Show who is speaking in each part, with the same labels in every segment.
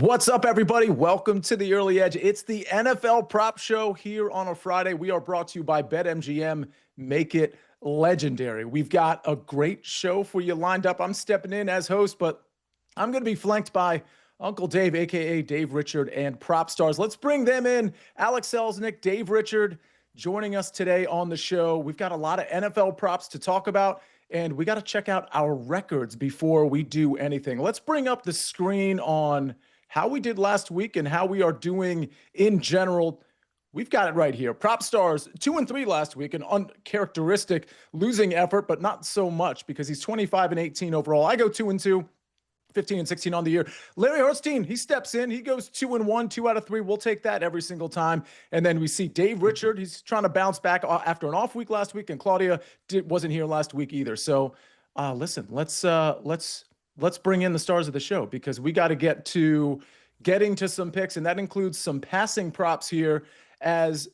Speaker 1: What's up, everybody? Welcome to the Early Edge. It's the NFL Prop Show here on a Friday. We are brought to you by BetMGM. Make it legendary. We've got a great show for you lined up. I'm stepping in as host, but I'm going to be flanked by Uncle Dave, a.k.a. Dave Richard, and PropStarz. Let's bring them in. Alex Selznick, Dave Richard, joining us today on the show. We've got a lot of NFL props to talk about, and we got to check out our records before we do anything. Let's bring up the screen on how we did last week and how we are doing in general. We've got it right here. PropStarz 2-3 last week, an uncharacteristic losing effort, but not so much because he's 25-18 overall. I go 2-2, 15-16 on the year. Larry Hartstein, he steps in. He goes 2-1, 2 out of 3. We'll take that every single time. And then we see Dave Richard. He's trying to bounce back after an off week last week, and Claudia wasn't here last week either. So listen, let's bring in the stars of the show because we got to getting to some picks, and that includes some passing props here. As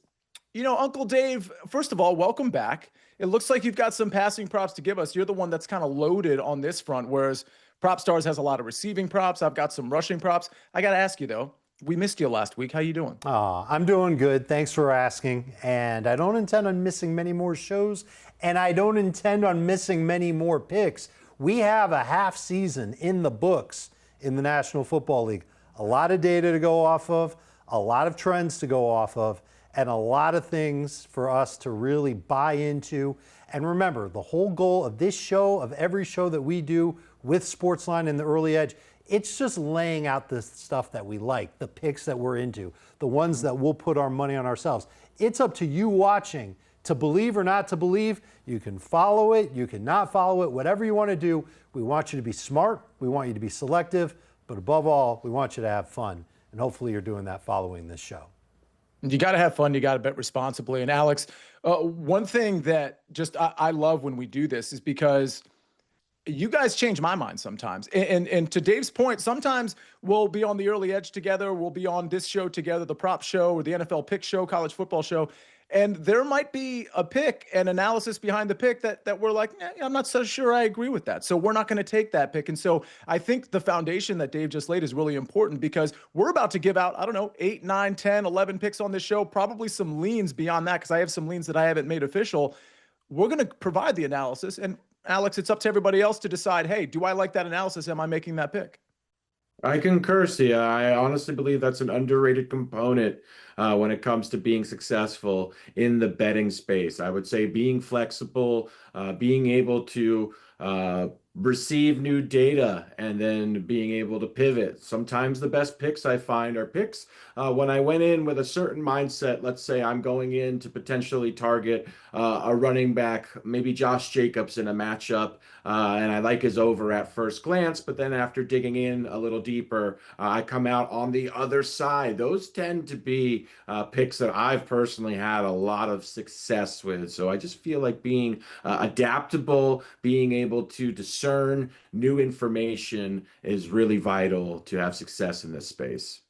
Speaker 1: you know, Uncle Dave, first of all, welcome back. It looks like you've got some passing props to give us. You're the one that's kind of loaded on this front, whereas PropStarz has a lot of receiving props. I've got some rushing props. I got to ask you, though, we missed you last week. How you doing?
Speaker 2: I'm doing good. Thanks for asking. And I don't intend on missing many more shows, and I don't intend on missing many more picks. We have a half season in the books in the National Football League. A lot of data to go off of, a lot of trends to go off of, and a lot of things for us to really buy into. And remember, the whole goal of this show, of every show that we do with SportsLine and the Early Edge, it's just laying out the stuff that we like, the picks that we're into, the ones that we'll put our money on ourselves. It's up to you watching to believe or not to believe. You can follow it, you can not follow it, whatever you want to do. We want you to be smart, we want you to be selective, but above all, we want you to have fun. And hopefully you're doing that following this show.
Speaker 1: You got to have fun. You got to bet responsibly. And Alex, one thing that just I love when we do this is because you guys change my mind sometimes. And to Dave's point, sometimes we'll be on the Early Edge together. We'll be on this show together, the prop show or the NFL pick show, college football show. And there might be a pick and analysis behind the pick that we're like, I'm not so sure I agree with that. So we're not going to take that pick. And so I think the foundation that Dave just laid is really important because we're about to give out, 8, 9, 10, 11 picks on this show, probably some leans beyond that because I have some leans that I haven't made official. We're going to provide the analysis. And Alex, it's up to everybody else to decide, hey, do I like that analysis? Am I making that pick?
Speaker 3: I concur, Sia. I honestly believe that's an underrated component when it comes to being successful in the betting space. I would say being flexible, being able to receive new data and then being able to pivot. Sometimes the best picks I find are picks when I went in with a certain mindset. Let's say I'm going in to potentially target a running back, maybe Josh Jacobs in a matchup, and I like his over at first glance, but then after digging in a little deeper, I come out on the other side. Those tend to be picks that I've personally had a lot of success with. So I just feel like being adaptable, being able to discern new information is really vital to have success in this space.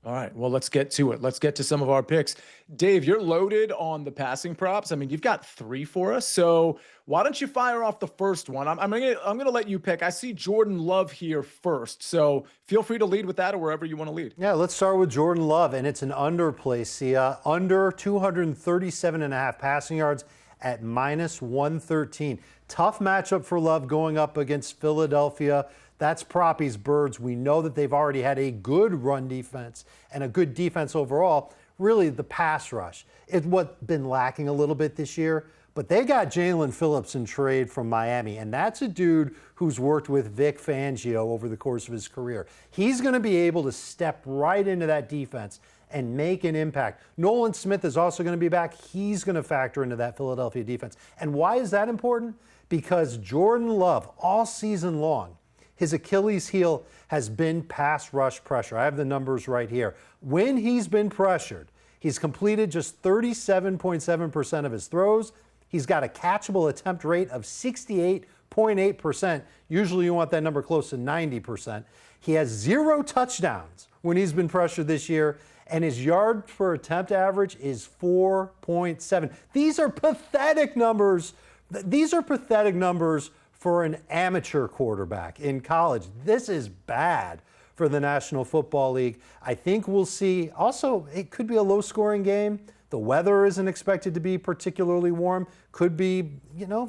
Speaker 1: All right, well, let's get to it. Let's get to some of our picks. Dave, you're loaded on the passing props. I mean, you've got 3 for us. So why don't you fire off the first one? I'm gonna let you pick. I see Jordan Love here first. So feel free to lead with that or wherever you want to lead.
Speaker 2: Yeah, let's start with Jordan Love, and it's an underplay, Sia. Under 237.5 passing yards at -113. Tough matchup for Love going up against Philadelphia. That's Proppy's Birds. We know that they've already had a good run defense and a good defense overall. Really, the pass rush is what's been lacking a little bit this year. But they got Jalen Phillips in trade from Miami, and that's a dude who's worked with Vic Fangio over the course of his career. He's going to be able to step right into that defense and make an impact. Nolan Smith is also going to be back. He's going to factor into that Philadelphia defense. And why is that important? Because Jordan Love, all season long, his Achilles heel has been pass rush pressure. I have the numbers right here. When he's been pressured, he's completed just 37.7% of his throws. He's got a catchable attempt rate of 68.8%. Usually you want that number close to 90%. He has 0 touchdowns when he's been pressured this year, and his yard per attempt average is 4.7. These are pathetic numbers. These are pathetic numbers for an amateur quarterback in college. This is bad for the National Football League. I think we'll see, also, it could be a low-scoring game. The weather isn't expected to be particularly warm. Could be,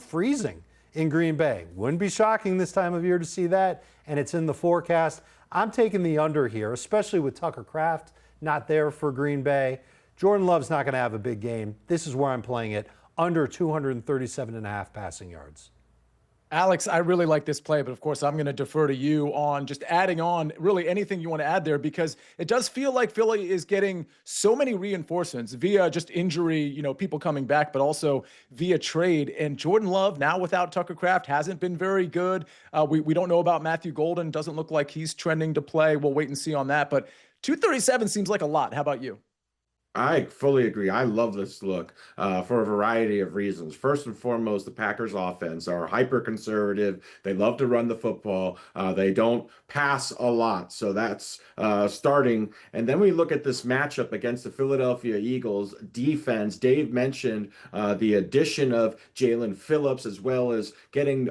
Speaker 2: freezing in Green Bay. Wouldn't be shocking this time of year to see that, and it's in the forecast. I'm taking the under here, especially with Tucker Kraft not there for Green Bay. Jordan Love's not going to have a big game. This is where I'm playing it, under 237.5 passing yards.
Speaker 1: Alex, I really like this play, but of course, I'm going to defer to you on just adding on really anything you want to add there, because it does feel like Philly is getting so many reinforcements via just injury, people coming back, but also via trade. And Jordan Love, now without Tucker Kraft, hasn't been very good. We don't know about Matthew Golden. Doesn't look like he's trending to play. We'll wait and see on that. But 237 seems like a lot. How about you?
Speaker 3: I fully agree. I love this look for a variety of reasons. First and foremost, the Packers offense are hyper conservative. They love to run the football. They don't pass a lot. So that's starting. And then we look at this matchup against the Philadelphia Eagles defense. Dave mentioned the addition of Jalen Phillips, as well as getting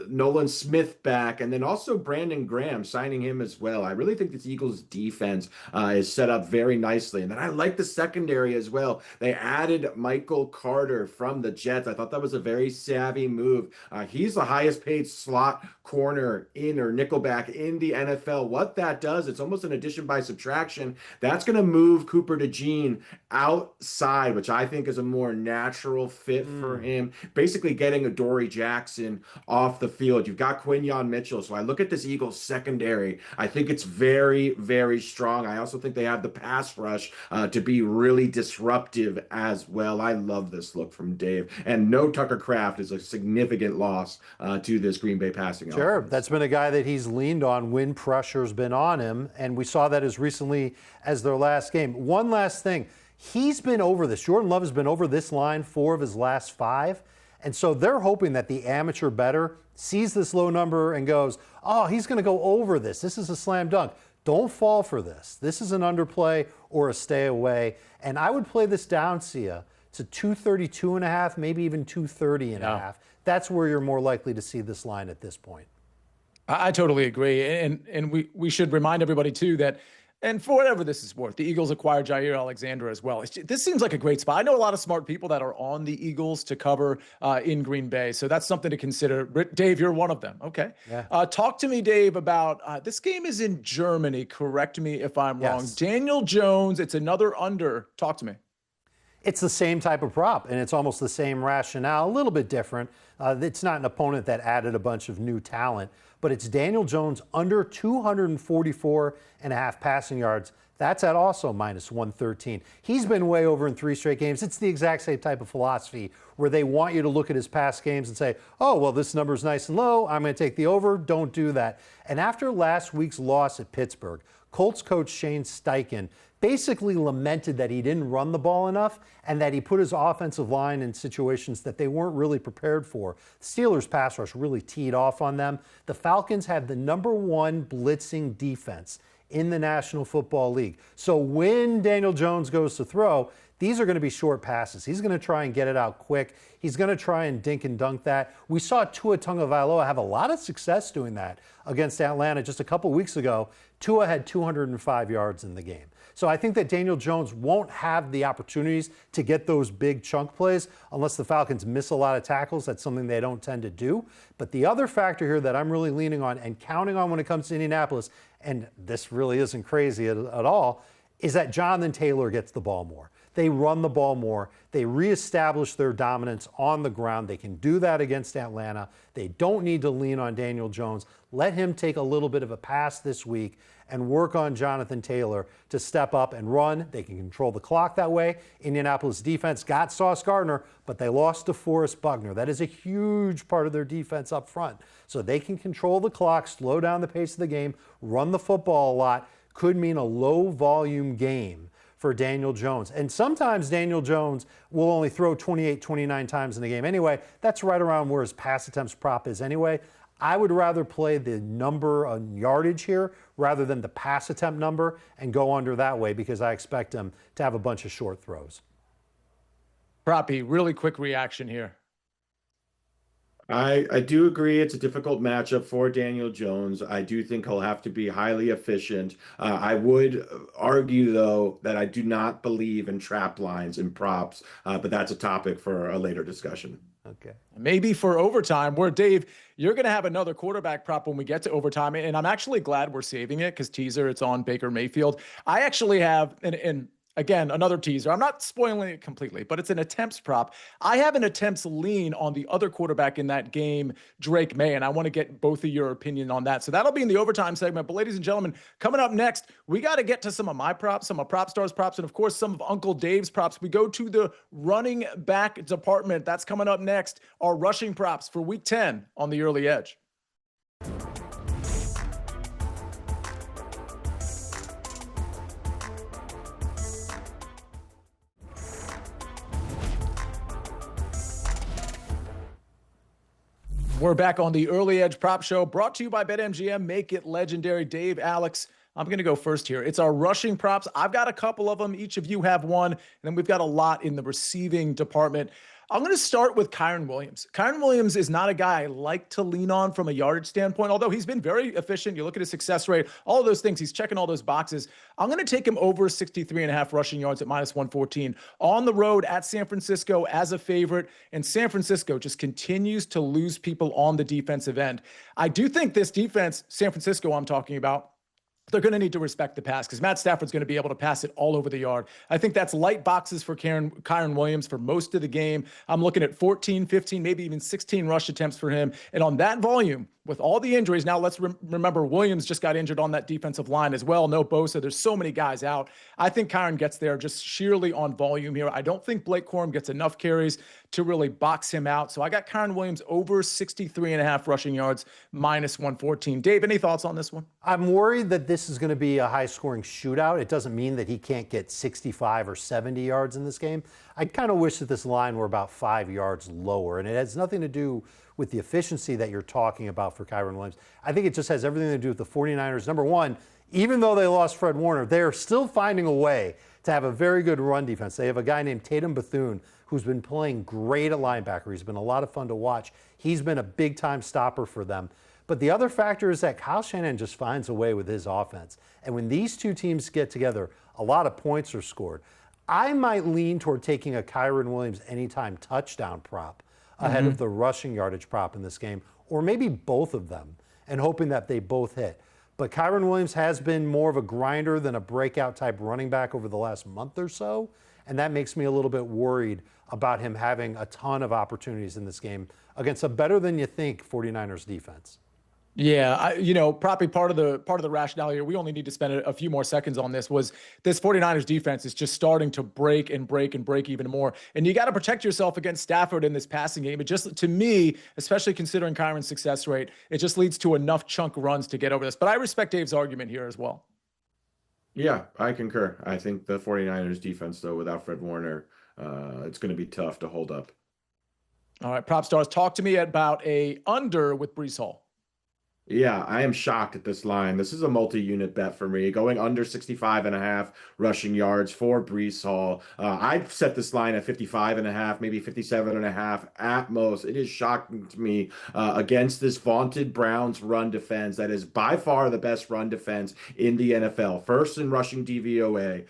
Speaker 3: Nolan Smith back, and then also Brandon Graham, signing him as well. I really think this Eagles defense is set up very nicely. And then I like the secondary as well. They added Michael Carter from the Jets. I thought that was a very savvy move. He's the highest paid slot corner in or nickelback in the NFL. What that does, it's almost an addition by subtraction. That's going to move Cooper DeJean outside, which I think is a more natural fit for him. Basically getting a Dory Jackson off the field. You've got Quinyon Mitchell. So I look at this Eagles secondary. I think it's very, very strong. I also think they have the pass rush to be really disruptive as well. I love this look from Dave. And no Tucker Kraft is a significant loss to this Green Bay passing offense.
Speaker 2: Sure, that's been a guy that he's leaned on when pressure's been on him, and we saw that as recently as their last game. One last thing, he's been over this. Jordan Love has been over this line 4 of his last 5, and so they're hoping that the amateur bettor sees this low number and goes, oh, he's going to go over this. This is a slam dunk. Don't fall for this. This is an underplay or a stay away. And I would play this down, Sia, to 232.5, maybe even 230.5.
Speaker 1: Yeah.
Speaker 2: That's where you're more likely to see this line at this point.
Speaker 1: I totally agree. And we should remind everybody, too, that, and for whatever this is worth, the Eagles acquired Jair Alexander as well. This seems like a great spot. I know a lot of smart people that are on the Eagles to cover in Green Bay, so that's something to consider. Dave, you're one of them. Okay.
Speaker 2: Yeah.
Speaker 1: Talk to me, Dave, about this game is in Germany. Correct me if I'm wrong.
Speaker 2: Yes.
Speaker 1: Daniel Jones, it's another under. Talk to me.
Speaker 2: It's the same type of prop, and it's almost the same rationale, a little bit different. It's not an opponent that added a bunch of new talent, but it's Daniel Jones under 244.5 passing yards. That's at also minus 113. He's been way over in 3 straight games. It's the exact same type of philosophy where they want you to look at his past games and say, oh, well, this number's nice and low. I'm going to take the over. Don't do that. And after last week's loss at Pittsburgh, Colts coach Shane Steichen basically lamented that he didn't run the ball enough and that he put his offensive line in situations that they weren't really prepared for. The Steelers' pass rush really teed off on them. The Falcons have the #1 blitzing defense in the National Football League. So when Daniel Jones goes to throw, these are going to be short passes. He's going to try and get it out quick. He's going to try and dink and dunk that. We saw Tua Tagovailoa have a lot of success doing that against Atlanta just a couple weeks ago. Tua had 205 yards in the game. So I think that Daniel Jones won't have the opportunities to get those big chunk plays unless the Falcons miss a lot of tackles. That's something they don't tend to do. But the other factor here that I'm really leaning on and counting on when it comes to Indianapolis, and this really isn't crazy at all, is that Jonathan Taylor gets the ball more. They run the ball more. They reestablish their dominance on the ground. They can do that against Atlanta. They don't need to lean on Daniel Jones. Let him take a little bit of a pass this week and work on Jonathan Taylor to step up and run. They can control the clock that way. Indianapolis defense got Sauce Gardner, but they lost to Forrest Buckner. That is a huge part of their defense up front. So they can control the clock, slow down the pace of the game, run the football a lot. Could mean a low-volume game for Daniel Jones. And sometimes Daniel Jones will only throw 28, 29 times in the game anyway. That's right around where his pass attempts prop is anyway. I would rather play the number on yardage here rather than the pass attempt number and go under that way because I expect him to have a bunch of short throws.
Speaker 1: Proppy, really quick reaction here.
Speaker 3: I do agree it's a difficult matchup for Daniel Jones. I do think he'll have to be highly efficient. I would argue, though, that I do not believe in trap lines and props, but that's a topic for a later discussion.
Speaker 2: Okay.
Speaker 1: Maybe for overtime, where Dave, you're going to have another quarterback prop when we get to overtime. And I'm actually glad we're saving it because teaser, it's on Baker Mayfield. I actually have, and again, another teaser. I'm not spoiling it completely, but it's an attempts prop. I have an attempts lean on the other quarterback in that game, Drake May, and I want to get both of your opinion on that. So that'll be in the overtime segment. But ladies and gentlemen, coming up next, we got to get to some of my props, some of PropStarz props, and of course, some of Uncle Dave's props. We go to the running back department. That's coming up next. Our rushing props for week 10 on the early edge. We're back on the Early Edge Prop Show, brought to you by BetMGM. Make it legendary. Dave, Alex, I'm going to go first here. It's our rushing props. I've got a couple of them. Each of you have one. And then we've got a lot in the receiving department. I'm going to start with Kyren Williams. Kyren Williams is not a guy I like to lean on from a yardage standpoint, although he's been very efficient. You look at his success rate, all of those things. He's checking all those boxes. I'm going to take him over 63.5 rushing yards at -114 on the road at San Francisco as a favorite. And San Francisco just continues to lose people on the defensive end. I do think this defense, San Francisco I'm talking about, they're going to need to respect the pass because Matt Stafford's going to be able to pass it all over the yard. I think that's light boxes for Kyren Williams for most of the game. I'm looking at 14, 15, maybe even 16 rush attempts for him. And on that volume, with all the injuries, now let's remember Williams just got injured on that defensive line as well. No Bosa. There's so many guys out. I think Kyren gets there just sheerly on volume here. I don't think Blake Corum gets enough carries to really box him out. So I got Kyren Williams over 63.5 rushing yards, -114. Dave, any thoughts on this one?
Speaker 2: I'm worried that this is going to be a high-scoring shootout. It doesn't mean that he can't get 65 or 70 yards in this game. I kind of wish that this line were about 5 yards lower, and it has nothing to do with the efficiency that you're talking about for Kyren Williams. I think it just has everything to do with the 49ers. Number one, even though they lost Fred Warner, they are still finding a way to have a very good run defense. They have a guy named Tatum Bethune who's been playing great at linebacker. He's been a lot of fun to watch. He's been a big-time stopper for them. But the other factor is that Kyle Shanahan just finds a way with his offense. And when these two teams get together, a lot of points are scored. I might lean toward taking a Kyren Williams anytime touchdown prop ahead of the rushing yardage prop in this game, or maybe both of them, and hoping that they both hit. But Kyren Williams has been more of a grinder than a breakout type running back over the last month or so, and that makes me a little bit worried about him having a ton of opportunities in this game against a better than you think 49ers defense.
Speaker 1: Yeah, probably part of the rationale here, we only need to spend a few more seconds on this, was this 49ers defense is just starting to break even more. And you got to protect yourself against Stafford in this passing game. It just, to me, especially considering Kyren's success rate, it just leads to enough chunk runs to get over this. But I respect Dave's argument here as well.
Speaker 3: Yeah, I concur. I think the 49ers defense, though, without Fred Warner, it's going to be tough to hold up.
Speaker 1: All right, PropStarz, talk to me about a under with Breece Hall.
Speaker 3: Yeah, I am shocked at this line. This is a multi-unit bet for me, going under 65.5 rushing yards for Breece Hall. I've set this line at 55.5, maybe 57.5 at most. It is shocking to me against this vaunted Browns run defense that is by far the best run defense in the NFL. First in rushing DVOA,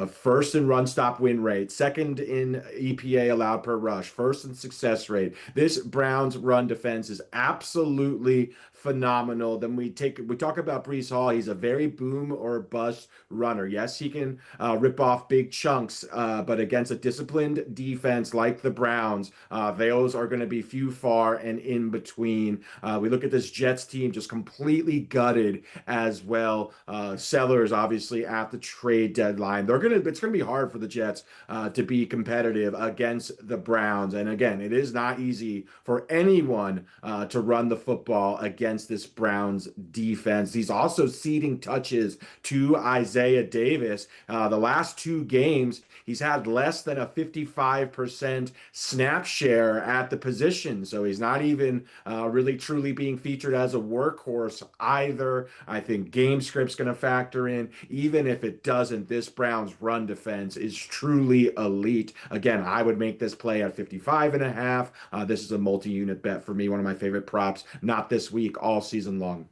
Speaker 3: first in run stop win rate, second in EPA allowed per rush, first in success rate. This Browns run defense is absolutely phenomenal. Then we talk about Breece Hall. He's a very boom or bust runner. Yes, he can rip off big chunks, but against a disciplined defense like the Browns, those are going to be few, far, and in between. We look at this Jets team just completely gutted as well. Sellers obviously at the trade deadline. It's going to be hard for the Jets to be competitive against the Browns. And again, it is not easy for anyone to run the football against against this Browns defense. He's also ceding touches to Isaiah Davis. The last 2 games, he's had less than a 55% snap share at the position. So he's not even really truly being featured as a workhorse either. I think game script's going to factor in. Even if it doesn't, this Browns run defense is truly elite. Again, I would make this play at 55.5. This is a multi-unit bet for me, one of my favorite props, not this week, all season long.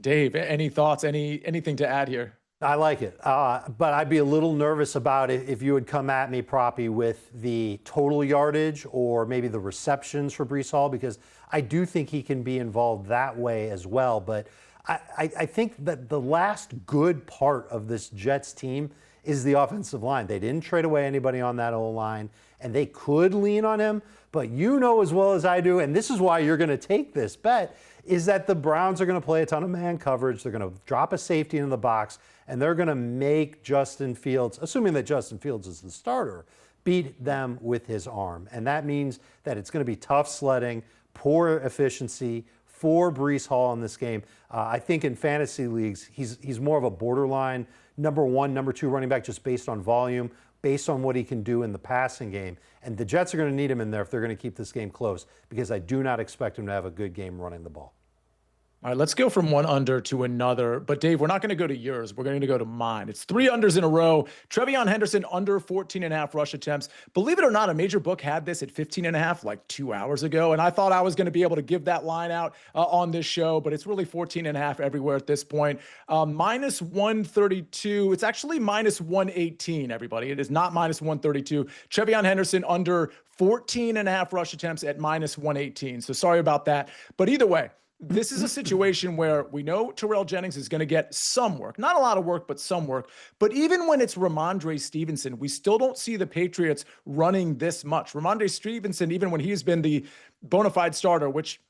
Speaker 1: Dave, any thoughts, anything to add here?
Speaker 2: I like it, but I'd be a little nervous about it if you would come at me, Proppy, with the total yardage or maybe the receptions for Breece Hall, because I do think he can be involved that way as well. But I think that the last good part of this Jets team is the offensive line. They didn't trade away anybody on that O-line, and they could lean on him. But you know as well as I do, and this is why you're going to take this bet, is that the Browns are going to play a ton of man coverage. They're going to drop a safety in the box, and they're going to make Justin Fields, assuming that Justin Fields is the starter, beat them with his arm. And that means that it's going to be tough sledding, poor efficiency for Breece Hall in this game. I think in fantasy leagues, he's more of a borderline number 1, number 2 running back just based on volume, based on what he can do in the passing game. And the Jets are going to need him in there if they're going to keep this game close, because I do not expect him to have a good game running the ball.
Speaker 1: All right, let's go from one under to another. But Dave, we're not going to go to yours. We're going to go to mine. It's 3 unders in a row. TreVeyon Henderson under 14.5 rush attempts. Believe it or not, a major book had this at 15.5 like 2 hours ago. And I thought I was going to be able to give that line out on this show, but it's really 14.5 everywhere at this point. Minus 132. It's actually minus 118, everybody. It is not minus 132. TreVeyon Henderson under 14.5 rush attempts at minus 118. So sorry about that. But either way, this is a situation where we know Terrell Jennings is going to get some work. Not a lot of work, but some work. But even when it's Ramondre Stevenson, we still don't see the Patriots running this much. Ramondre Stevenson, even when he's been the bona fide starter, which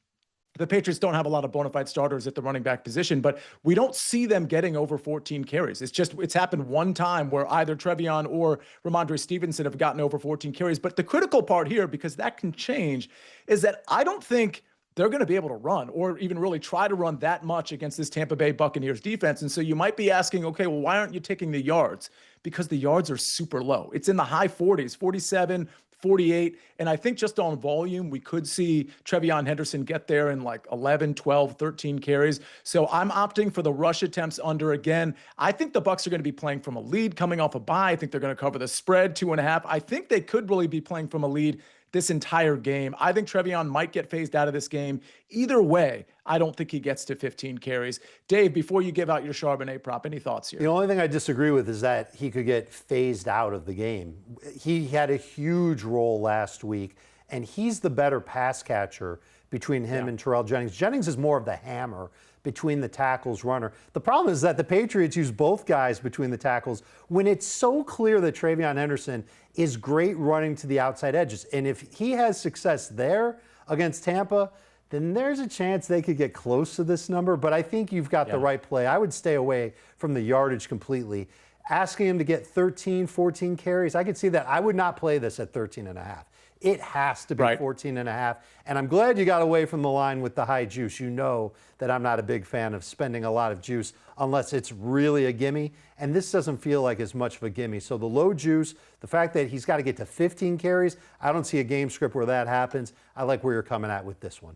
Speaker 1: the Patriots don't have a lot of bona fide starters at the running back position, but we don't see them getting over 14 carries. It's happened one time where either TreVeyon or Ramondre Stevenson have gotten over 14 carries. But the critical part here, because that can change, is that I don't think they're going to be able to run or even really try to run that much against this Tampa Bay Buccaneers defense. And so you might be asking, okay, well, why aren't you taking the yards? Because the yards are super low. It's in the high 40s, 47, 48. And I think just on volume, we could see TreVeyon Henderson get there in like 11, 12, 13 carries. So I'm opting for the rush attempts under again. I think the Bucs are going to be playing from a lead coming off a bye. I think they're going to cover the spread 2.5. I think they could really be playing from a lead this entire game. I think TreVeyon might get phased out of this game. Either way, I don't think he gets to 15 carries. Dave, before you give out your Charbonnet prop, any thoughts here?
Speaker 2: The only thing I disagree with is that he could get phased out of the game. He had a huge role last week, and he's the better pass catcher between him and Terrell Jennings. Jennings is more of the hammer between the tackles runner. The problem is that the Patriots use both guys between the tackles when it's so clear that TreVeyon Henderson is great running to the outside edges. And if he has success there against Tampa, then there's a chance they could get close to this number. But I think you've got the right play. I would stay away from the yardage completely. Asking him to get 13, 14 carries, I could see that. I would not play this at 13.5. It has to be 14.5. And I'm glad you got away from the line with the high juice. You know that I'm not a big fan of spending a lot of juice unless it's really a gimme. And this doesn't feel like as much of a gimme. So the low juice, the fact that he's got to get to 15 carries, I don't see a game script where that happens. I like where you're coming at with this one.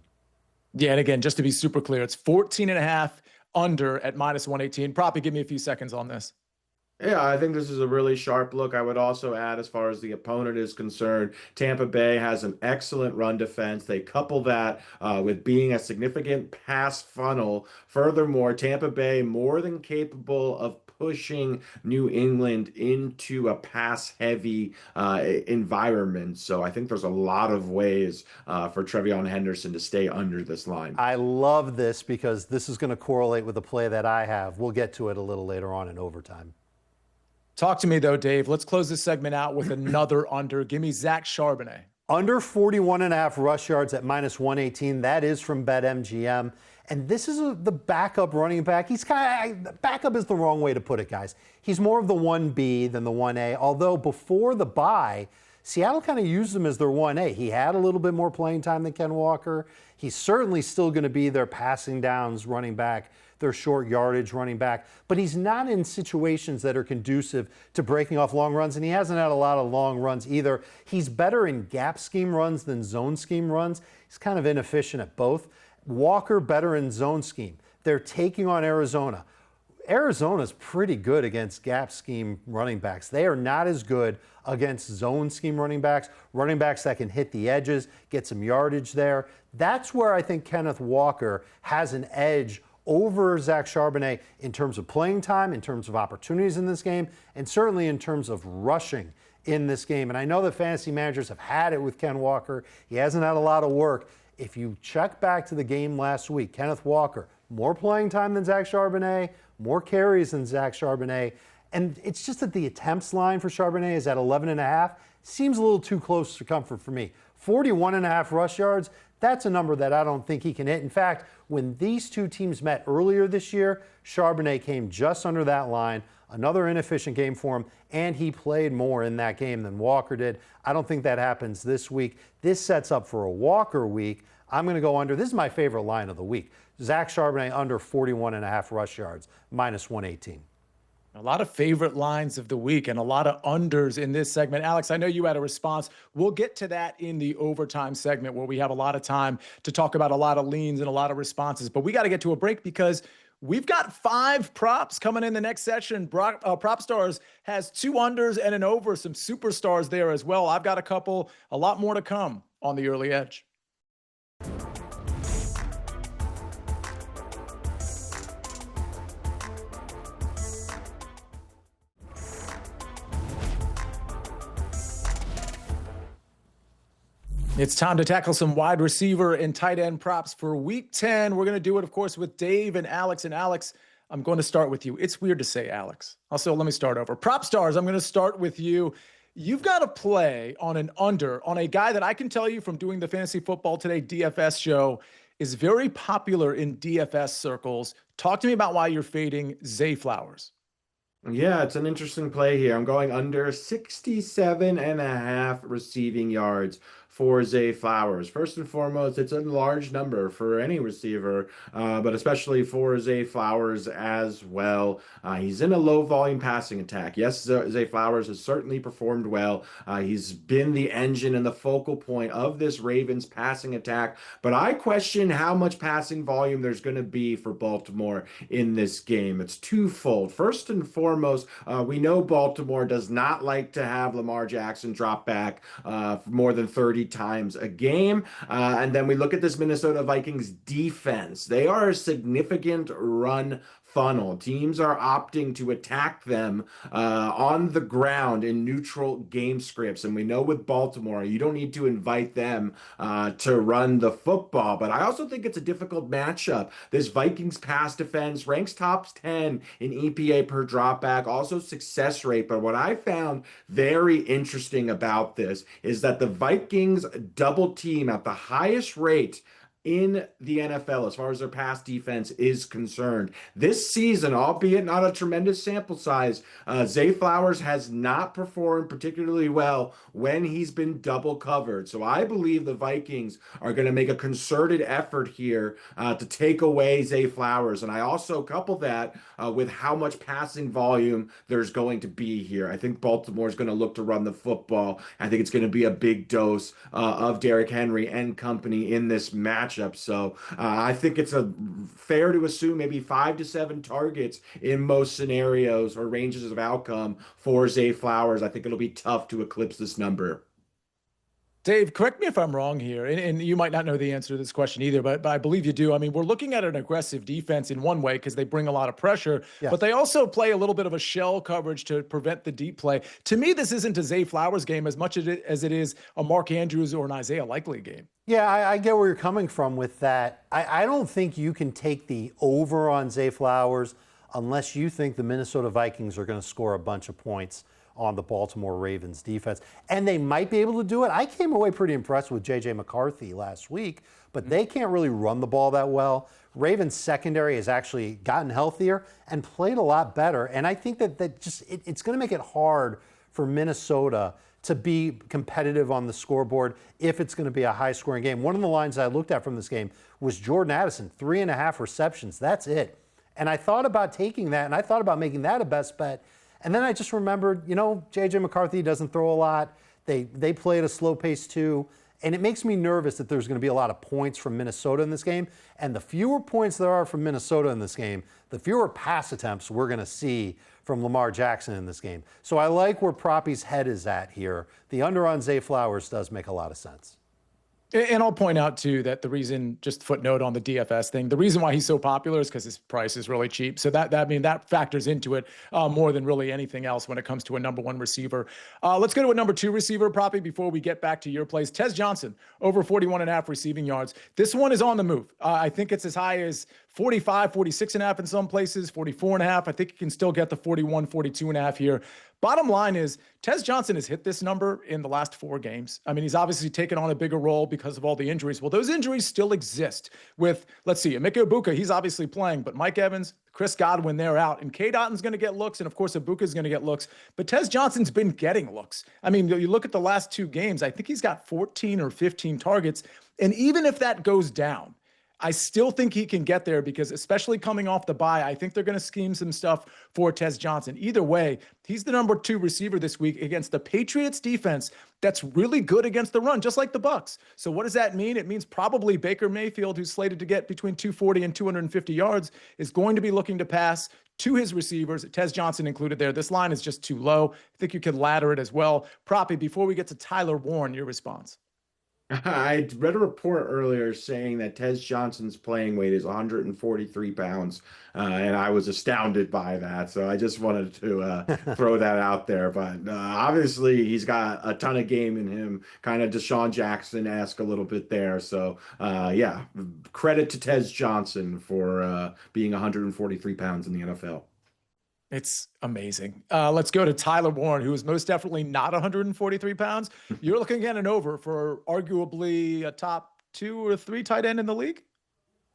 Speaker 1: Yeah, and again, just to be super clear, it's 14.5 under at minus 118. Probably give me a few seconds on this.
Speaker 3: Yeah, I think this is a really sharp look. I would also add, as far as the opponent is concerned, Tampa Bay has an excellent run defense. They couple that with being a significant pass funnel. Furthermore, Tampa Bay more than capable of pushing New England into a pass-heavy environment. So I think there's a lot of ways for TreVeyon Henderson to stay under this line.
Speaker 2: I love this because this is going to correlate with the play that I have. We'll get to it a little later on in overtime.
Speaker 1: Talk to me, though, Dave. Let's close this segment out with another under. Give me Zach Charbonnet.
Speaker 2: Under 41.5 rush yards at minus 118. That is from BetMGM. And this is the backup running back. He's backup is the wrong way to put it, guys. He's more of the 1B than the 1A. Although before the bye, Seattle kind of used him as their 1A. He had a little bit more playing time than Ken Walker. He's certainly still going to be their passing downs running back, their short yardage running back, but he's not in situations that are conducive to breaking off long runs, and he hasn't had a lot of long runs either. He's better in gap scheme runs than zone scheme runs. He's kind of inefficient at both. Walker better in zone scheme. They're taking on Arizona. Arizona's pretty good against gap scheme running backs. They are not as good against zone scheme running backs that can hit the edges, get some yardage there. That's where I think Kenneth Walker has an edge over Zach Charbonnet in terms of playing time, in terms of opportunities in this game, and certainly in terms of rushing in this game. And I know that fantasy managers have had it with Ken Walker. He hasn't had a lot of work. If you check back to the game last week, Kenneth Walker, more playing time than Zach Charbonnet, more carries than Zach Charbonnet. And it's just that the attempts line for Charbonnet is at 11.5. Seems a little too close to comfort for me. 41.5 rush yards, that's a number that I don't think he can hit. In fact, when these two teams met earlier this year, Charbonnet came just under that line. Another inefficient game for him, and he played more in that game than Walker did. I don't think that happens this week. This sets up for a Walker week. I'm going to go under. This is my favorite line of the week. Zach Charbonnet under 41.5 rush yards, minus 118.
Speaker 1: A lot of favorite lines of the week and a lot of unders in this segment. Alex, I know you had a response. We'll get to that in the overtime segment where we have a lot of time to talk about a lot of leans and a lot of responses. But we got to get to a break because we've got 5 props coming in the next session. PropStarz has 2 unders and an over, some superstars there as well. I've got a couple, a lot more to come on the early edge. It's time to tackle some wide receiver and tight end props for week 10. We're going to do it, of course, with Dave and Alex. And Alex, I'm going to start with you. It's weird to say Alex. Also, let me start over. PropStarz, I'm going to start with you. You've got to play on an under on a guy that I can tell you from doing the Fantasy Football Today DFS show is very popular in DFS circles. Talk to me about why you're fading Zay Flowers.
Speaker 3: Yeah, it's an interesting play here. I'm going under 67.5 receiving yards for Zay Flowers. First and foremost, it's a large number for any receiver, but especially for Zay Flowers as well. He's in a low volume passing attack. Yes, Zay Flowers has certainly performed well. He's been the engine and the focal point of this Ravens passing attack, but I question how much passing volume there's going to be for Baltimore in this game. It's twofold. First and foremost, we know Baltimore does not like to have Lamar Jackson drop back for more than 30 times a game. And then we look at this Minnesota Vikings defense. They are a significant run funnel. Teams are opting to attack them on the ground in neutral game scripts. And we know with Baltimore, you don't need to invite them to run the football. But I also think it's a difficult matchup. This Vikings pass defense ranks top 10 in EPA per dropback, also success rate. But what I found very interesting about this is that the Vikings double team at the highest rate in the NFL as far as their pass defense is concerned. This season, albeit not a tremendous sample size, Zay Flowers has not performed particularly well when he's been double covered. So I believe the Vikings are going to make a concerted effort here to take away Zay Flowers. And I also couple that with how much passing volume there's going to be here. I think Baltimore is going to look to run the football. I think it's going to be a big dose of Derrick Henry and company in this matchup. So I think it's fair to assume maybe 5 to 7 targets in most scenarios or ranges of outcome for Zay Flowers. I think it'll be tough to eclipse this number.
Speaker 1: Dave, correct me if I'm wrong here, and you might not know the answer to this question either, but I believe you do. I mean, we're looking at an aggressive defense in one way because they bring a lot of pressure,
Speaker 2: Yes.
Speaker 1: but they also play a little bit of a shell coverage to prevent the deep play. To me, this isn't a Zay Flowers game as much as it is a Mark Andrews or an Isaiah Likely game.
Speaker 2: Yeah, I get where you're coming from with that. I don't think you can take the over on Zay Flowers unless you think the Minnesota Vikings are going to score a bunch of points on the Baltimore Ravens defense. And they might be able to do it. I came away pretty impressed with J.J. McCarthy last week, but they can't really run the ball that well. Ravens secondary has actually gotten healthier and played a lot better. And I think that it's going to make it hard for Minnesota to be competitive on the scoreboard if it's going to be a high-scoring game. One of the lines I looked at from this game was Jordan Addison, 3.5 receptions. That's it. And I thought about taking that, and I thought about making that a best bet. And then I just remembered, J.J. McCarthy doesn't throw a lot. They play at a slow pace too. And it makes me nervous that there's going to be a lot of points from Minnesota in this game. And the fewer points there are from Minnesota in this game, the fewer pass attempts we're going to see from Lamar Jackson in this game. So I like where Proppy's head is at here. The under on Zay Flowers does make a lot of sense.
Speaker 1: And I'll point out, too, that the reason, just footnote on the DFS thing, the reason why he's so popular is because his price is really cheap. So that factors into it more than really anything else when it comes to a number one receiver. Let's go to a number two receiver, Proppy, before we get back to your plays. Tez Johnson, over 41.5 receiving yards. This one is on the move. I think it's as high as 45, 46.5 in some places, 44.5. I think you can still get the 41, 42.5 here. Bottom line is, Tez Johnson has hit this number in the last 4 games. I mean, he's obviously taken on a bigger role because of all the injuries. Well, those injuries still exist with, let's see, Emeka Egbuka, he's obviously playing, but Mike Evans, Chris Godwin, they're out. And K. Dotton's going to get looks, and of course, Ibuka's going to get looks. But Tez Johnson's been getting looks. I mean, you look at the last 2 games, I think he's got 14 or 15 targets. And even if that goes down, I still think he can get there because, especially coming off the bye, I think they're going to scheme some stuff for Tez Johnson. Either way, he's the number 2 receiver this week against the Patriots defense that's really good against the run, just like the Bucs. So what does that mean? It means probably Baker Mayfield, who's slated to get between 240 and 250 yards, is going to be looking to pass to his receivers, Tez Johnson included there. This line is just too low. I think you could ladder it as well. Proppy, before we get to Tyler Warren, your response.
Speaker 3: I read a report earlier saying that Tez Johnson's playing weight is 143 pounds, and I was astounded by that. So I just wanted to throw that out there. But obviously, he's got a ton of game in him, kind of Deshaun Jackson-esque a little bit there. So, yeah, credit to Tez Johnson for being 143 pounds in the NFL.
Speaker 1: It's amazing. Let's go to Tyler Warren, who is most definitely not 143 pounds. You're looking at an over for arguably a top 2 or 3 tight end in the league.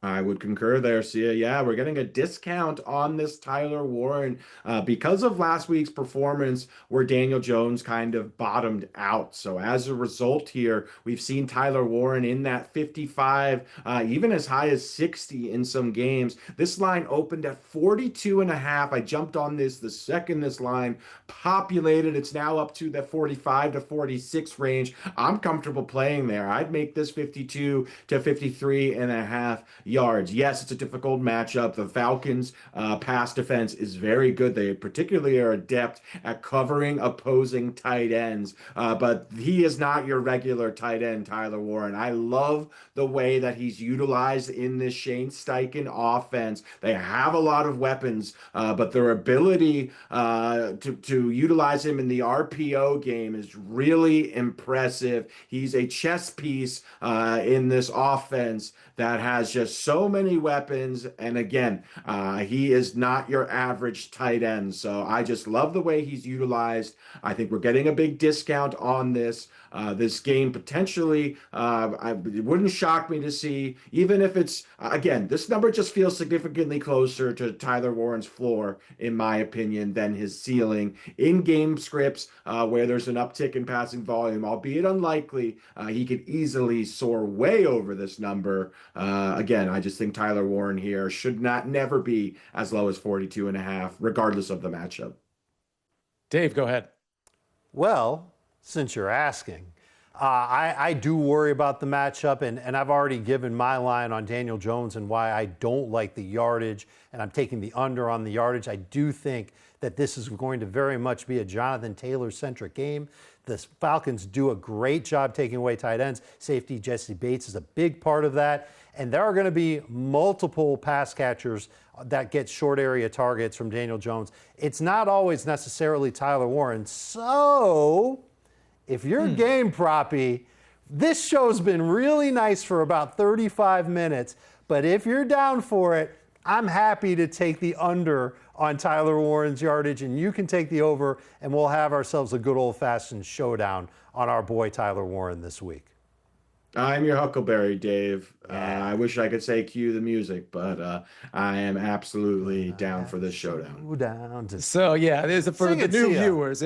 Speaker 3: I would concur there, Sia. Yeah, we're getting a discount on this Tyler Warren because of last week's performance where Daniel Jones kind of bottomed out. So as a result here, we've seen Tyler Warren in that 55, even as high as 60 in some games. This line opened at 42.5. I jumped on this the second this line populated. It's now up to the 45 to 46 range. I'm comfortable playing there. I'd make this 52 to 53.5 yards. Yes, it's a difficult matchup. The Falcons' pass defense is very good. They particularly are adept at covering opposing tight ends. But he is not your regular tight end, Tyler Warren. I love the way that he's utilized in this Shane Steichen offense. They have a lot of weapons, but their ability to utilize him in the RPO game is really impressive. He's a chess piece in this offense that has just so many weapons. And again, he is not your average tight end. So I just love the way he's utilized. I think we're getting a big discount on this. This game potentially, it wouldn't shock me to see, even if it's, again, this number just feels significantly closer to Tyler Warren's floor, in my opinion, than his ceiling. In-game scripts where there's an uptick in passing volume, albeit unlikely, he could easily soar way over this number. Again, I just think Tyler Warren here should never be as low as 42.5, regardless of the matchup.
Speaker 1: Dave, go ahead.
Speaker 2: Well, since you're asking, I do worry about the matchup, and I've already given my line on Daniel Jones and why I don't like the yardage, and I'm taking the under on the yardage. I do think that this is going to very much be a Jonathan Taylor-centric game. The Falcons do a great job taking away tight ends. Safety Jesse Bates is a big part of that. And there are going to be multiple pass catchers that get short area targets from Daniel Jones. It's not always necessarily Tyler Warren. So if you're game proppy, this show's been really nice for about 35 minutes. But if you're down for it, I'm happy to take the under on Tyler Warren's yardage, and you can take the over, and we'll have ourselves a good old-fashioned showdown on our boy Tyler Warren this week.
Speaker 3: I'm your Huckleberry, Dave. I wish I could say cue the music, but I am absolutely down for this showdown.
Speaker 1: So, yeah, there's for the new viewers.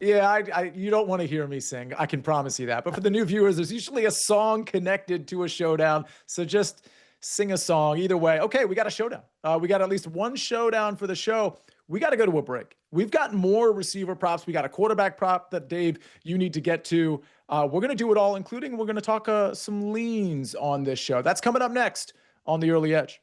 Speaker 1: Yeah, you don't want to hear me sing. I can promise you that. But for the new viewers, there's usually a song connected to a showdown. So just sing a song either way. Okay, we got a showdown. We got at least one showdown for the show. We got to go to a break. We've got more receiver props. We got a quarterback prop that, Dave, you need to get to. We're going to do it all, including we're going to talk some leans on this show. That's coming up next on The Early Edge.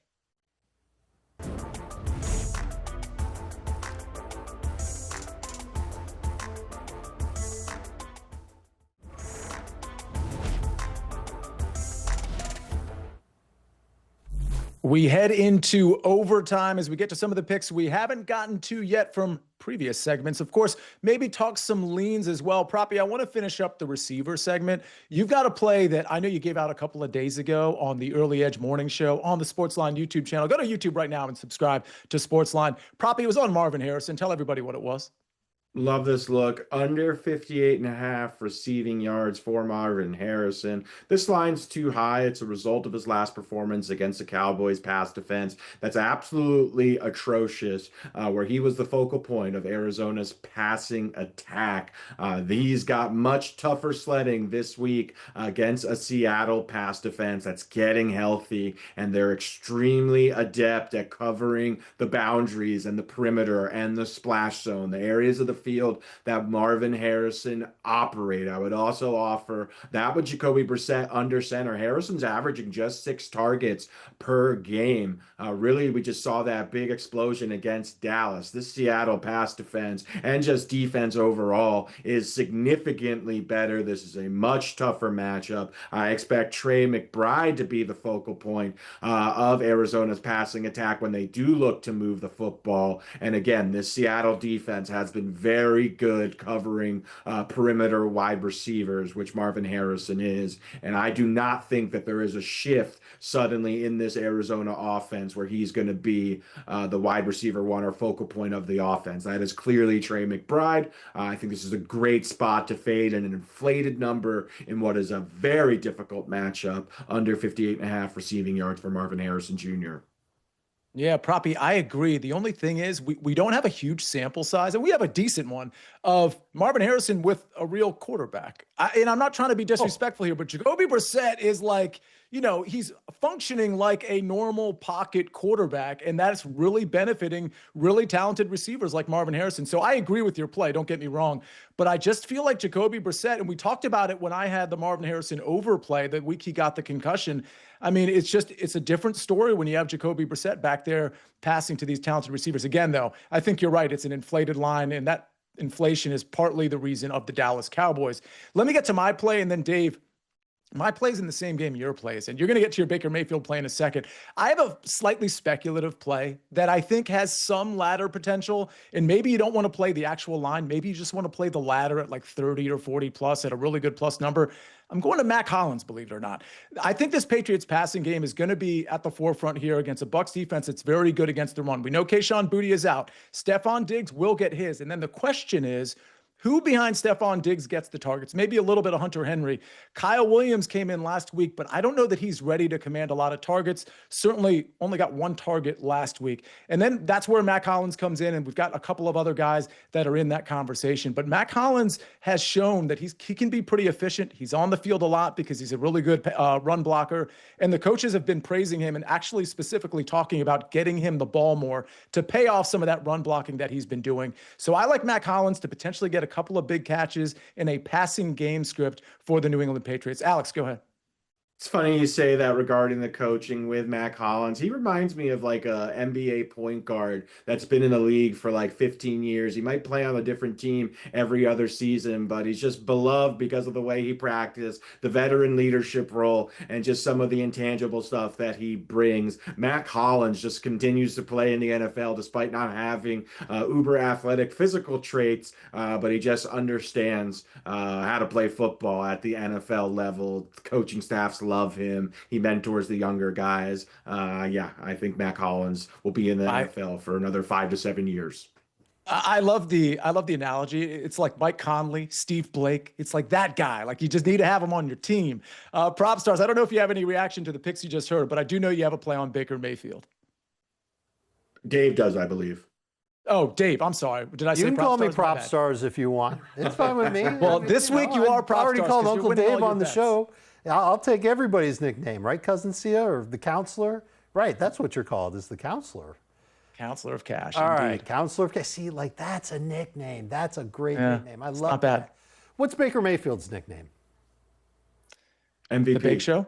Speaker 1: We head into overtime as we get to some of the picks we haven't gotten to yet from previous segments. Of course, maybe talk some leans as well. Proppy, I want to finish up the receiver segment. You've got a play that I know you gave out a couple of days ago on the Early Edge Morning Show on the SportsLine YouTube channel. Go to YouTube right now and subscribe to SportsLine. Proppy, it was on Marvin Harrison. Tell everybody what it was.
Speaker 3: Love this look. Under 58.5 receiving yards for Marvin Harrison. This line's too high. It's a result of his last performance against the Cowboys pass defense. That's absolutely atrocious, where he was the focal point of Arizona's passing attack. These got much tougher sledding this week against a Seattle pass defense that's getting healthy, and they're extremely adept at covering the boundaries and the perimeter and the splash zone, the areas of the field that Marvin Harrison operate. I would also offer that with Jacoby Brissett under center. Harrison's averaging just 6 targets per game. Really, we just saw that big explosion against Dallas. This Seattle pass defense and just defense overall is significantly better. This is a much tougher matchup. I expect Trey McBride to be the focal point of Arizona's passing attack when they do look to move the football. And again, this Seattle defense has been very good covering perimeter wide receivers, which Marvin Harrison is. And I do not think that there is a shift suddenly in this Arizona offense where he's going to be the wide receiver one or focal point of the offense. That is clearly Trey McBride. I think this is a great spot to fade and an inflated number in what is a very difficult matchup under 58.5 receiving yards for Marvin Harrison Jr.
Speaker 1: Yeah, Proppy, I agree. The only thing is we don't have a huge sample size, and we have a decent one of Marvin Harrison with a real quarterback. And I'm not trying to be disrespectful here, but Jacoby Brissett is like, he's functioning like a normal pocket quarterback, and that's really benefiting really talented receivers like Marvin Harrison. So I agree with your play. Don't get me wrong. But I just feel like Jacoby Brissett, and we talked about it when I had the Marvin Harrison overplay the week he got the concussion. I mean, it's a different story when you have Jacoby Brissett back there passing to these talented receivers. Again, though, I think you're right. It's an inflated line, and that inflation is partly the reason of the Dallas Cowboys. Let me get to my play, and then Dave, my play's in the same game your play's, and you're going to get to your Baker Mayfield play in a second. I have a slightly speculative play that I think has some ladder potential, and maybe you don't want to play the actual line. Maybe you just want to play the ladder at like 30 or 40 plus at a really good plus number. I'm going to Mac Hollins, believe it or not. I think this Patriots passing game is going to be at the forefront here against a Bucs defense that's very good against the run. We know Kayshon Boutte is out. Stephon Diggs will get his. And then the question is, who behind Stephon Diggs gets the targets? Maybe a little bit of Hunter Henry. Kyle Williams came in last week, but I don't know that he's ready to command a lot of targets. Certainly only got 1 target last week. And then that's where Mac Hollins comes in, and we've got a couple of other guys that are in that conversation. But Mac Hollins has shown that he can be pretty efficient. He's on the field a lot because he's a really good run blocker. And the coaches have been praising him and actually specifically talking about getting him the ball more to pay off some of that run blocking that he's been doing. So I like Mac Hollins to potentially get a couple of big catches in a passing game script for the New England Patriots. Alex, go ahead.
Speaker 3: It's funny you say that regarding the coaching with Mac Hollins. He reminds me of like a NBA point guard that's been in the league for like 15 years. He might play on a different team every other season, but he's just beloved because of the way he practiced, the veteran leadership role, and just some of the intangible stuff that he brings. Mac Hollins just continues to play in the NFL despite not having uber athletic physical traits, but he just understands how to play football at the NFL level. The coaching staffs love him. He mentors the younger guys. I think Mac Hollins will be in the NFL for another 5 to 7 years.
Speaker 1: I love the analogy. It's like Mike Conley, Steve Blake. It's like that guy. Like you just need to have him on your team. PropStarz, I don't know if you have any reaction to the picks you just heard, but I do know you have a play on Baker Mayfield.
Speaker 3: Dave does, I believe.
Speaker 1: Oh, Dave, I'm sorry. Did I say
Speaker 2: You can call me
Speaker 1: PropStarz? My bad.
Speaker 2: PropStarz if you want. It's fine with me.
Speaker 1: Well, this week you are
Speaker 2: I've already
Speaker 1: PropStarz
Speaker 2: called
Speaker 1: 'cause you're
Speaker 2: Uncle
Speaker 1: winning all
Speaker 2: Dave
Speaker 1: your
Speaker 2: on the
Speaker 1: bets.
Speaker 2: show. I'll take everybody's nickname, right, Cousin Sia, or the counselor? Right, that's what you're called, is the counselor.
Speaker 1: Counselor of Cash.
Speaker 2: All
Speaker 1: indeed.
Speaker 2: right, counselor of Cash. See, like, that's a nickname. That's a great nickname. I love
Speaker 1: not bad.
Speaker 2: that. What's Baker Mayfield's nickname?
Speaker 3: MVP.
Speaker 1: The Big Show.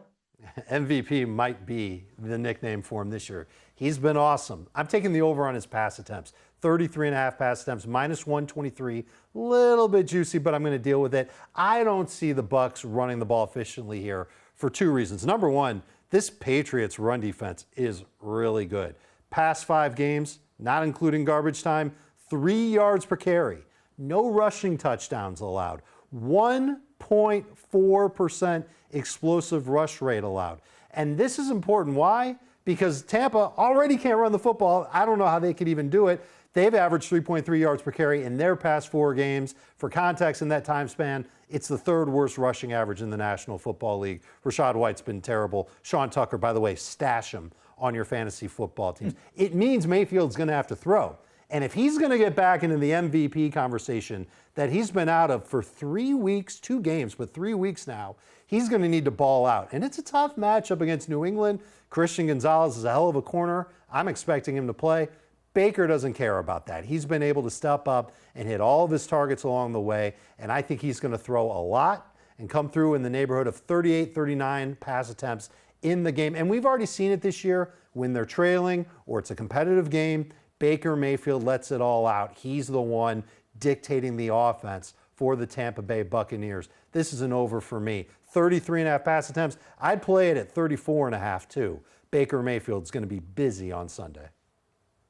Speaker 2: MVP might be the nickname for him this year. He's been awesome. I'm taking the over on his pass attempts. 33.5 pass attempts, minus 123. Little bit juicy, but I'm going to deal with it. I don't see the Bucs running the ball efficiently here for two reasons. Number one, this Patriots run defense is really good. Past 5 games, not including garbage time, 3 yards per carry. No rushing touchdowns allowed. 1.4% explosive rush rate allowed. And this is important. Why? Because Tampa already can't run the football. I don't know how they could even do it. They've averaged 3.3 yards per carry in their past 4 games. For context, in that time span, it's the 3rd worst rushing average in the National Football League. Rashad White's been terrible. Sean Tucker, by the way, stash him on your fantasy football teams. It means Mayfield's going to have to throw. And if he's going to get back into the MVP conversation that he's been out of for 3 weeks, 2 games, but 3 weeks now, he's going to need to ball out. And it's a tough matchup against New England. Christian Gonzalez is a hell of a corner. I'm expecting him to play. Baker doesn't care about that. He's been able to step up and hit all of his targets along the way, and I think he's going to throw a lot and come through in the neighborhood of 38, 39 pass attempts in the game. And we've already seen it this year when they're trailing or it's a competitive game. Baker Mayfield lets it all out. He's the one dictating the offense for the Tampa Bay Buccaneers. This is an over for me. 33.5 pass attempts. I'd play it at 34.5 too. Baker Mayfield's going to be busy on Sunday.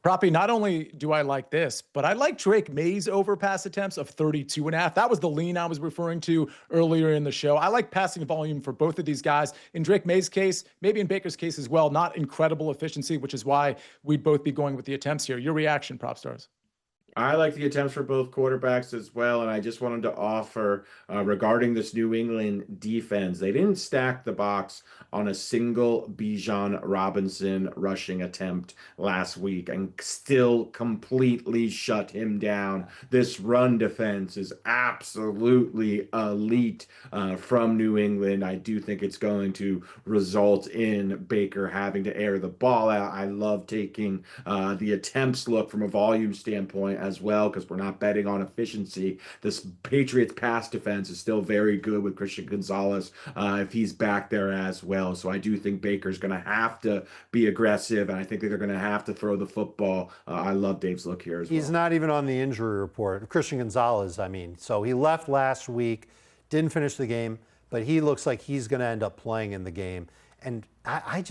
Speaker 1: Proppy, not only do I like this, but I like Drake May's over pass attempts of 32.5. That was the lean I was referring to earlier in the show. I like passing volume for both of these guys. In Drake May's case, maybe in Baker's case as well, not incredible efficiency, which is why we'd both be going with the attempts here. Your reaction, PropStarz?
Speaker 3: I like the attempts for both quarterbacks as well, and I just wanted to offer regarding this New England defense. They didn't stack the box on a single Bijan Robinson rushing attempt last week and still completely shut him down. This run defense is absolutely elite from New England. I do think it's going to result in Baker having to air the ball out. I love taking the attempts look from a volume standpoint as well, because we're not betting on efficiency. This Patriots pass defense is still very good with Christian Gonzalez if he's back there as well. So I do think Baker's going to have to be aggressive, and I think they're going to have to throw the football. I love Dave's look here as well.
Speaker 2: He's not even on the injury report. Christian Gonzalez, I mean. So he left last week, didn't finish the game, but he looks like he's going to end up playing in the game. And I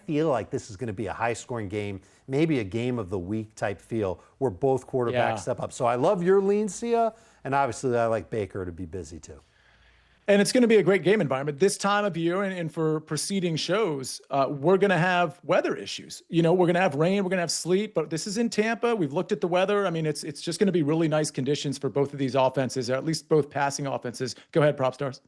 Speaker 2: feel like this is going to be a high-scoring game, maybe a game of the week type feel where both quarterbacks step up. So I love your lean, Sia, and obviously I like Baker to be busy too.
Speaker 1: And it's going to be a great game environment. This time of year and for preceding shows, we're going to have weather issues. You know, we're going to have rain, we're going to have sleet, but this is in Tampa. We've looked at the weather. I mean, it's just going to be really nice conditions for both of these offenses, or at least both passing offenses. Go ahead, PropStarz.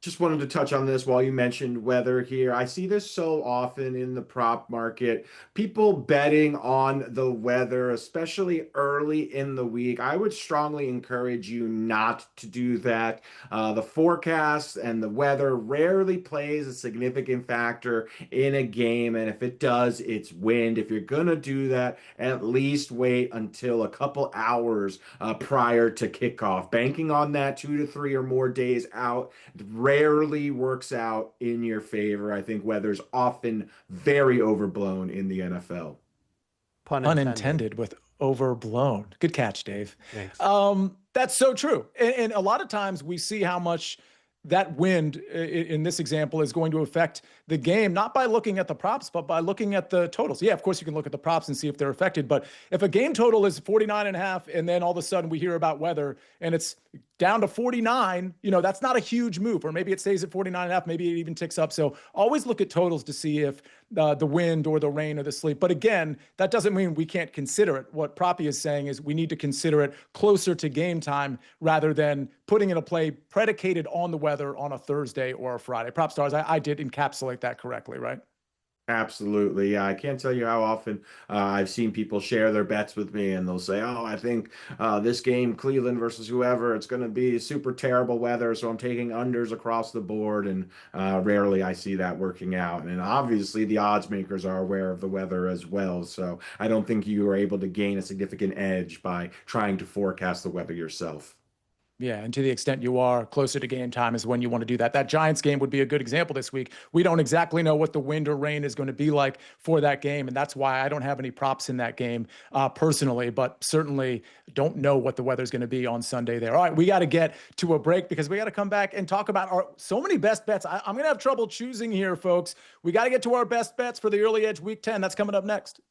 Speaker 3: Just wanted to touch on this while you mentioned weather here. I see this so often in the prop market. People betting on the weather, especially early in the week. I would strongly encourage you not to do that. The forecast and the weather rarely plays a significant factor in a game. And if it does, it's wind. If you're going to do that, at least wait until a couple hours prior to kickoff. Banking on that 2 to 3 or more days out rarely works out in your favor. I think weather's often very overblown in the NFL.
Speaker 2: Pun
Speaker 1: Unintended with overblown. Good catch, Dave.
Speaker 2: Thanks.
Speaker 1: That's so true. And a lot of times we see how much that wind in this example is going to affect the game, not by looking at the props, but by looking at the totals. Yeah, of course you can look at the props and see if they're affected, but if a game total is 49.5 and then all of a sudden we hear about weather and it's down to 49, you know, that's not a huge move, or maybe it stays at 49.5, maybe it even ticks up. So always look at totals to see if the wind or the rain or the sleet. But again, that doesn't mean we can't consider it. What Proppy is saying is we need to consider it closer to game time rather than putting in a play predicated on the weather on a Thursday or a Friday. PropStarz, I did encapsulate that correctly, right?
Speaker 3: Absolutely. Yeah, I can't tell you how often I've seen people share their bets with me and they'll say, "Oh, I think this game, Cleveland versus whoever, it's going to be super terrible weather, so I'm taking unders across the board." And rarely I see that working out. And obviously, the odds makers are aware of the weather as well. So I don't think you are able to gain a significant edge by trying to forecast the weather yourself.
Speaker 1: Yeah, and to the extent you are closer to game time is when you want to do that. That Giants game would be a good example this week. We don't exactly know what the wind or rain is going to be like for that game, and that's why I don't have any props in that game personally, but certainly don't know what the weather's going to be on Sunday there. All right, we got to get to a break because we got to come back and talk about our so many best bets. I'm going to have trouble choosing here, folks. We got to get to our best bets for the early edge week 10. That's coming up next.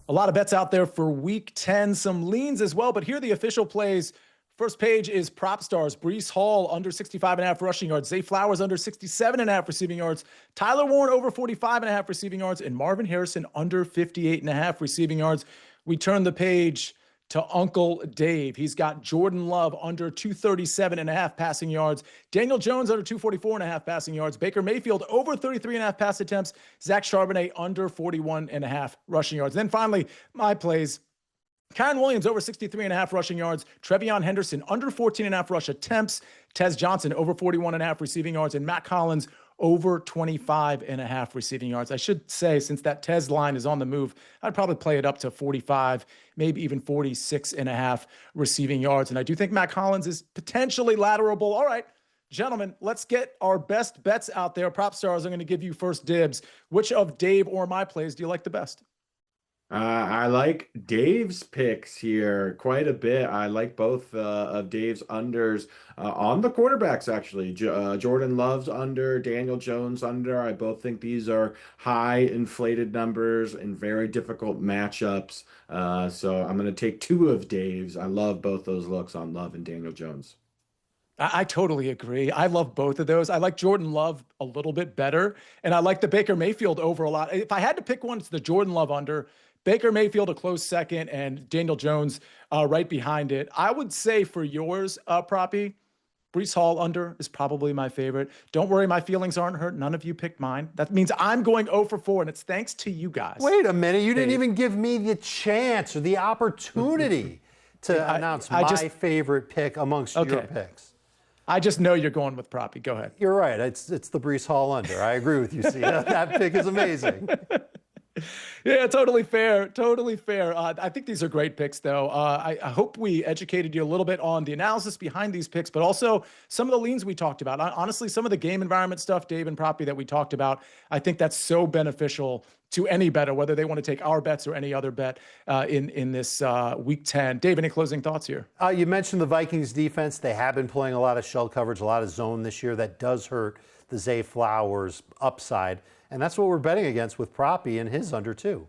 Speaker 1: A lot of bets out there for week 10, some leans as well, but here are the official plays. First page is PropStarz. Breece Hall under 65.5 rushing yards. Zay Flowers under 67.5 receiving yards. Tyler Warren over 45.5 receiving yards. And Marvin Harrison under 58.5 receiving yards. We turn the page to Uncle Dave. He's got Jordan Love under 237.5 passing yards. Daniel Jones under 244.5 passing yards. Baker Mayfield over 33.5 pass attempts. Zach Charbonnet under 41.5 rushing yards. Then finally, my plays. Kyron Williams over 63.5 rushing yards. Trevion Henderson under 14.5 rush attempts. Tez Johnson over 41.5 receiving yards. And Matt Collins over 25.5 receiving yards. I should say, since that Tez line is on the move, I'd probably play it up to 45, maybe even 46.5 receiving yards. And I do think Matt Collins is potentially laterable. All right, gentlemen, let's get our best bets out there. PropStarz, I'm going to give you first dibs. Which of Dave or my plays do you like the best?
Speaker 3: I like Dave's picks here quite a bit. I like both of Dave's unders on the quarterbacks, actually. Jordan Love's under, Daniel Jones under. I both think these are high inflated numbers and very difficult matchups. So I'm going to take two of Dave's. I love both those looks on Love and Daniel Jones.
Speaker 1: I totally agree. I love both of those. I like Jordan Love a little bit better, and I like the Baker Mayfield over a lot. If I had to pick one, it's the Jordan Love under. Baker Mayfield a close second, and Daniel Jones right behind it. I would say for yours, Proppy, Breece Hall under is probably my favorite. Don't worry, my feelings aren't hurt. None of you picked mine. That means I'm going 0 for 4, and it's thanks to you guys.
Speaker 2: Wait a minute. You didn't even give me the chance or the opportunity to announce my favorite pick amongst your picks.
Speaker 1: I just know you're going with Proppy. Go ahead.
Speaker 2: You're right. It's the Breece Hall under. I agree with you, Sia. That pick is amazing.
Speaker 1: Yeah, totally fair. Totally fair. I think these are great picks, though. I hope we educated you a little bit on the analysis behind these picks, but also some of the leans we talked about. Honestly, some of the game environment stuff, Dave and Proppy, that we talked about, I think that's so beneficial to any bettor, whether they want to take our bets or any other bet in this week 10. Dave, any closing thoughts here?
Speaker 2: You mentioned the Vikings defense. They have been playing a lot of shell coverage, a lot of zone this year. That does hurt the Zay Flowers upside. And that's what we're betting against with Proppy and his under too.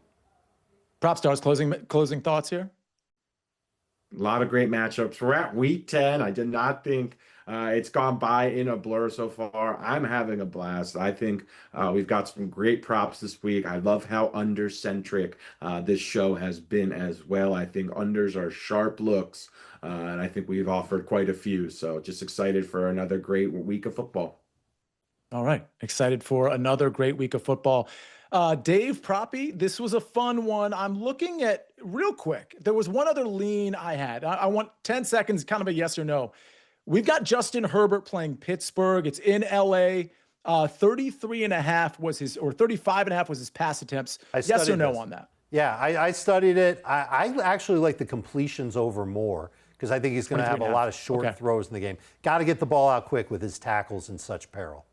Speaker 1: PropStarz, closing thoughts here?
Speaker 3: A lot of great matchups. We're at week 10. I did not think it's gone by in a blur so far. I'm having a blast. I think we've got some great props this week. I love how under-centric this show has been as well. I think unders are sharp looks, and I think we've offered quite a few. So just excited for another great week of football.
Speaker 1: All right. Excited for another great week of football. Dave, Proppy, this was a fun one. I'm looking at, real quick, there was one other lean I had. I want 10 seconds, kind of a yes or no. We've got Justin Herbert playing Pittsburgh. It's in LA. 33.5 was his, or 35.5 was his pass attempts. Yes or no on that?
Speaker 2: Yeah, I studied it. I actually like the completions over more because I think he's going to have a lot of short throws in the game. Got to get the ball out quick with his tackles in such peril.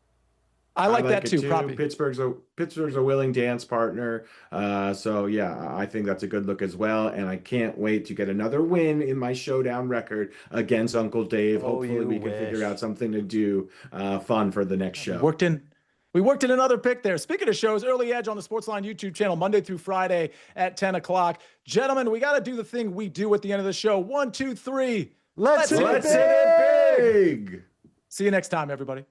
Speaker 1: I like that too, Proppy.
Speaker 3: Pittsburgh's a willing dance partner. So yeah, I think that's a good look as well. And I can't wait to get another win in my showdown record against Uncle Dave. Hopefully we can figure out something to do fun for the next show.
Speaker 1: We worked in another pick there. Speaking of shows, Early Edge on the SportsLine YouTube channel, Monday through Friday at 10 o'clock. Gentlemen, we got to do the thing we do at the end of the show. 1, 2, 3. Let's hit it big. See you next time, everybody.